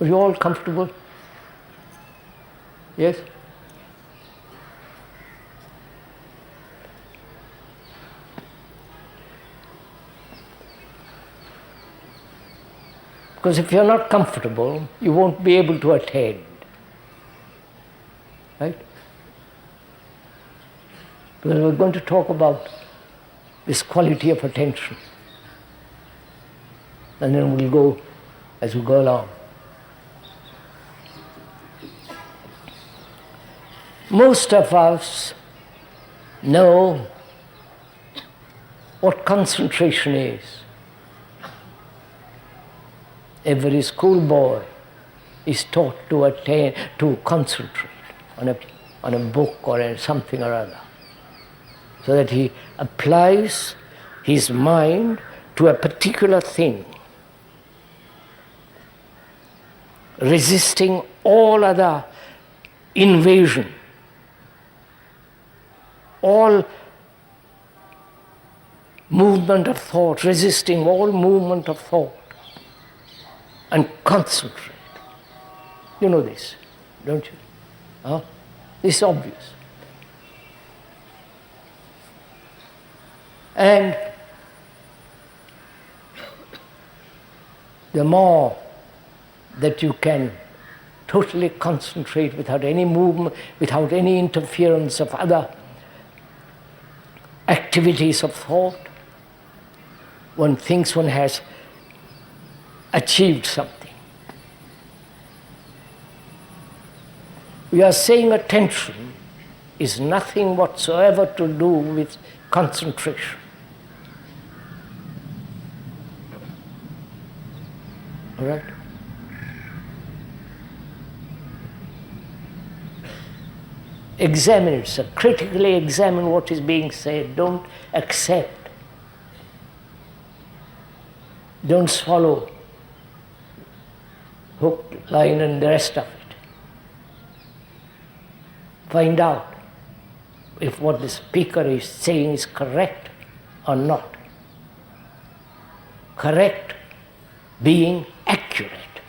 Are you all comfortable? Yes? Because if you're not comfortable, you won't be able to attend. Right? Because we're going to talk about this quality of attention. And then we'll go as we go along. Most of us know what concentration is. Every schoolboy is taught to concentrate on a book or something or other, so that he applies his mind to a particular thing, resisting all other invasion, all movement of thought, resisting all movement of thought, and concentrate. You know this, don't you? Huh? This is obvious. And the more that you can totally concentrate without any movement, without any interference of other activities of thought, one thinks one has achieved something. We are saying attention is nothing whatsoever to do with concentration. All right? Examine it, sir. Critically examine what is being said. Don't accept. Don't swallow hook, line, and the rest of it. Find out if what the speaker is saying is correct or not. Correct being accurate,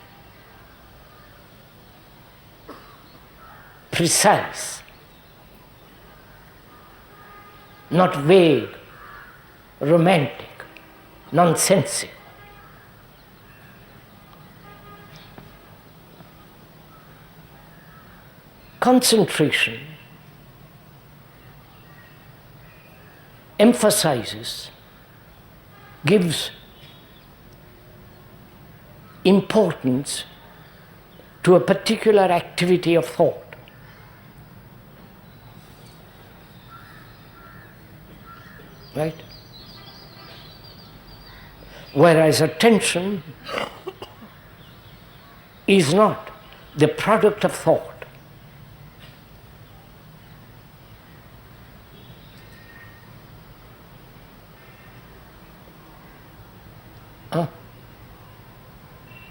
precise, not vague, romantic, nonsensical. Concentration emphasizes, gives importance to a particular activity of thought. Right? Whereas attention is not the product of thought.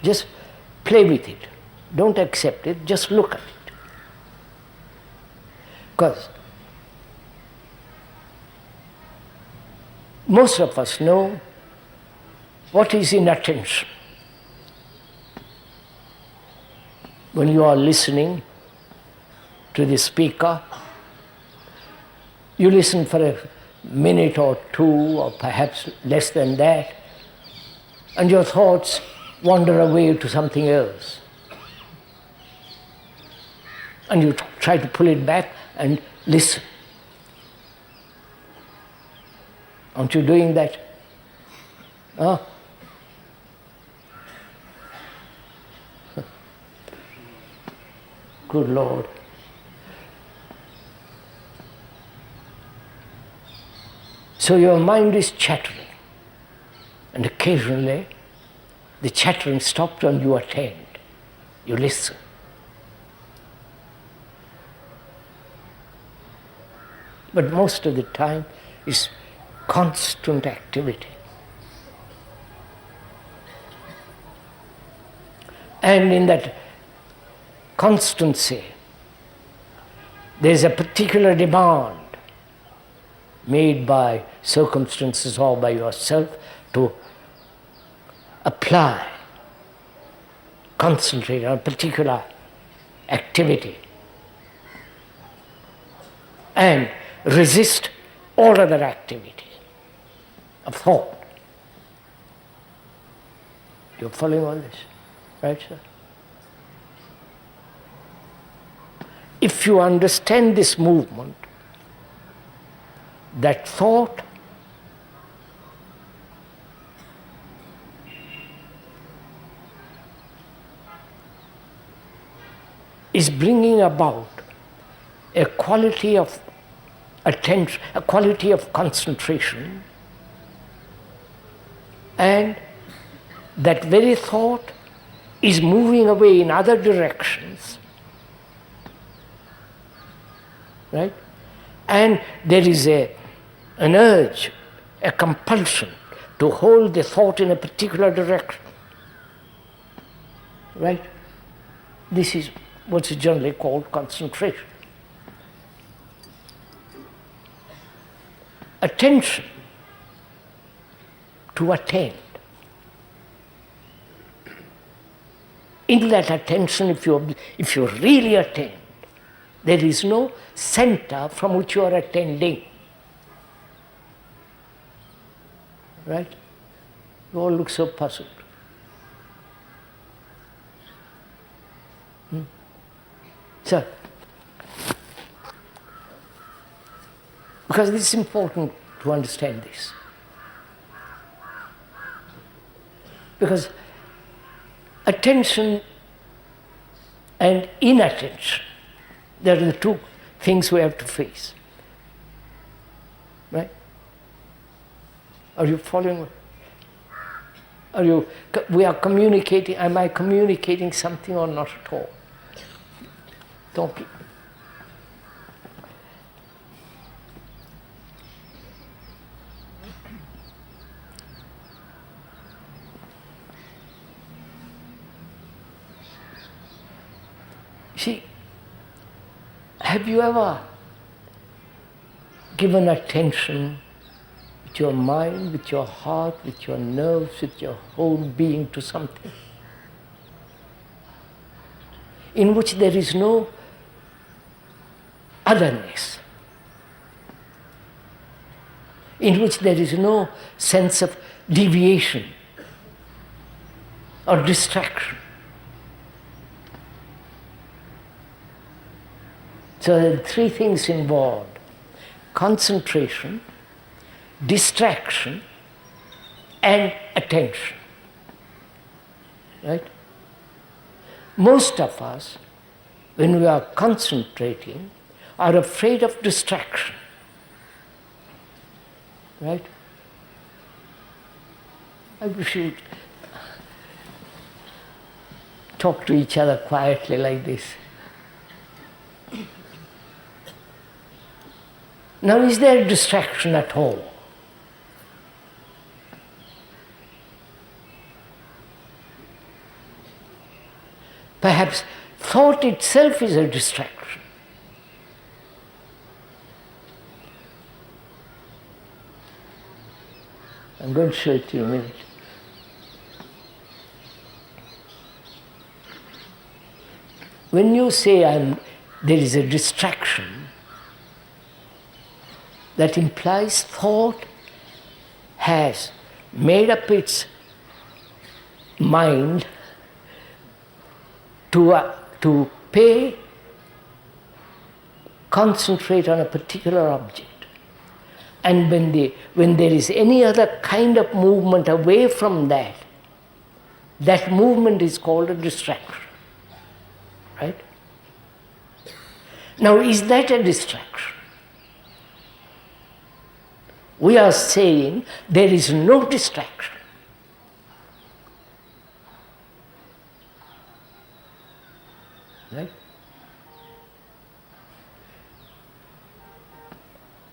Just play with it. Don't accept it, just look at it. Because most of us know what is inattention. When you are listening to the speaker, you listen for a minute or two, or perhaps less than that, and your thoughts wander away to something else. And you try to pull it back and listen. Aren't you doing that? Huh? Good Lord. So your mind is chattering, and occasionally the chattering stops and you attend, you listen. But most of the time is constant activity. And in that constancy, there's a particular demand made by circumstances or by yourself to apply concentrate on a particular activity and resist all other activities of thought. You're following all this, right, sir? If you understand this movement, that thought is bringing about a quality of attention, a quality of concentration, and that very thought is moving away in other directions, right? And there is an urge, a compulsion to hold the thought in a particular direction, right? This is what's generally called concentration. Attention to attend. In that attention, if you really attend, there is no center from which you are attending. Right? You all look so puzzled. So, because it is important to understand this. Because attention and inattention, they are the two things we have to face. Right? Are you following? We are communicating, am I communicating something or not at all? Don't be. See, have you ever given attention with your mind, with your heart, with your nerves, with your whole being to something in which there is no otherness, in which there is no sense of deviation or distraction? So there are three things involved: concentration, distraction, and attention. Right? Most of us, when we are concentrating, are afraid of distraction. Right? I wish you'd talk to each other quietly like this. Now, is there distraction at all? Perhaps thought itself is a distraction. I'm going to show it to you in a minute. When you say there is a distraction, that implies thought has made up its mind to concentrate on a particular object. And when there is any other kind of movement away from that, that movement is called a distraction. Right? Now, is that a distraction? We are saying there is no distraction. Right?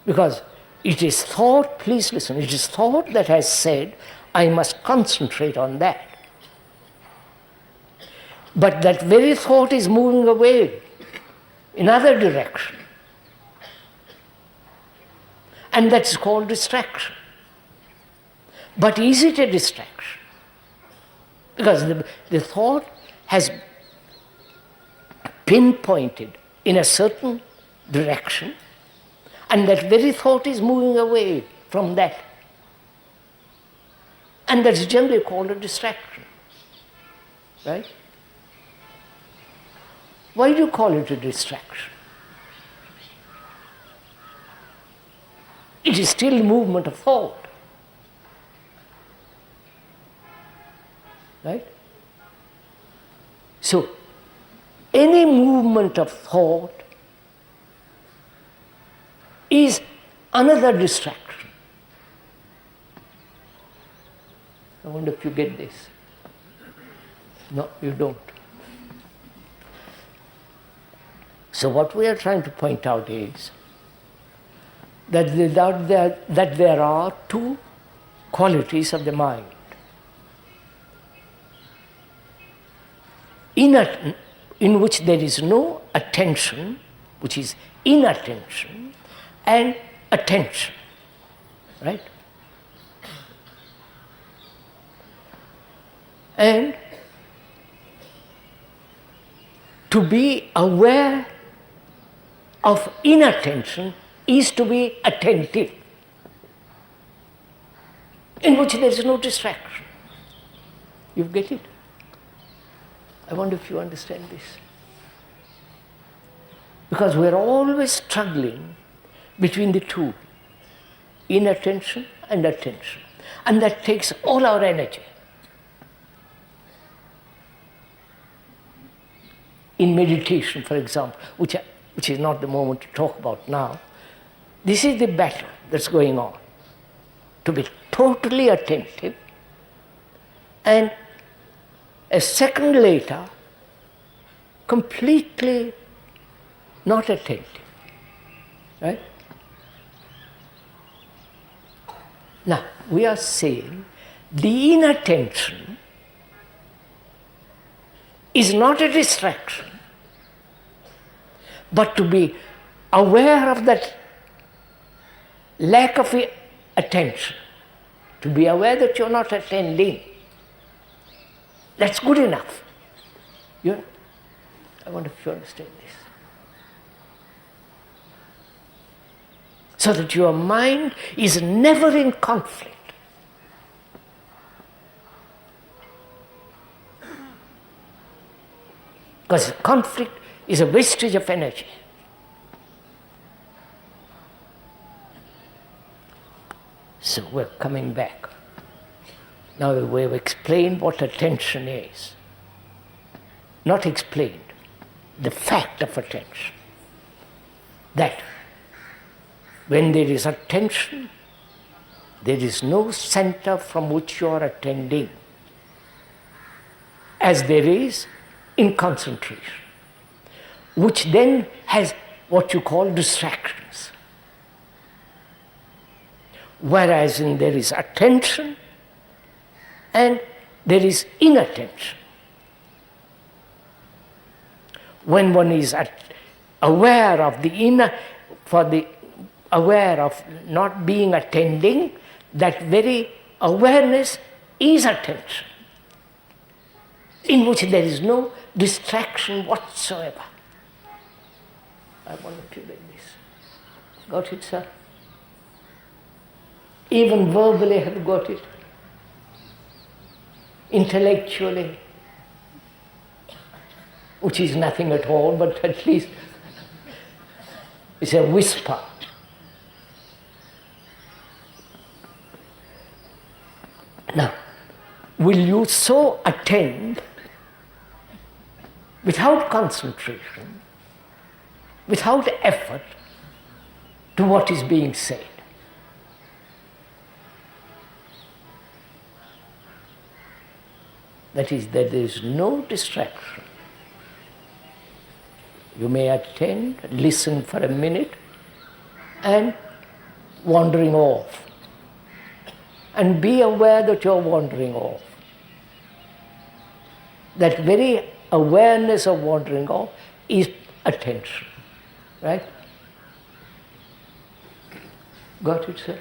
Because it is thought, please listen, it is thought that has said, I must concentrate on that. But that very thought is moving away in other direction. And that's called distraction. But is it a distraction? Because the thought has pinpointed in a certain direction, and that very thought is moving away from that. And that's generally called a distraction. Right? Why do you call it a distraction? It is still movement of thought. Right? So, any movement of thought is another distraction. I wonder if you get this. No, you don't. So what we are trying to point out is that there are two qualities of the mind. In which there is no attention, which is inattention, and attention. Right? And to be aware of inattention is to be attentive, in which there is no distraction. You get it? I wonder if you understand this. Because we're always struggling between the two, inattention and attention. And that takes all our energy. In meditation, for example, which is not the moment to talk about now, this is the battle that's going on. To be totally attentive, and a second later, completely not attentive. Right? Now, we are saying the inattention is not a distraction, but to be aware of that lack of attention, to be aware that you're not attending. That's good enough. I wonder if you understand this. So that your mind is never in conflict. Because conflict is a wastage of energy. So we're coming back. Now we've explained what attention is. Not explained, the fact of attention. That when there is attention, there is no center from which you are attending, as there is in concentration, which then has what you call distractions. Whereas there is attention and there is inattention. When one is aware of aware of not being attending, that very awareness is attention, in which there is no distraction whatsoever. I want to like this. Got it, sir? Even verbally have got it. Intellectually, which is nothing at all, but at least it's a whisper. Now, will you so attend without concentration, without effort, to what is being said? That is, that there is no distraction. You may attend, listen for a minute, and wandering off. And be aware that you're wandering off. That very awareness of wandering off is attention. Right? Got it, sir?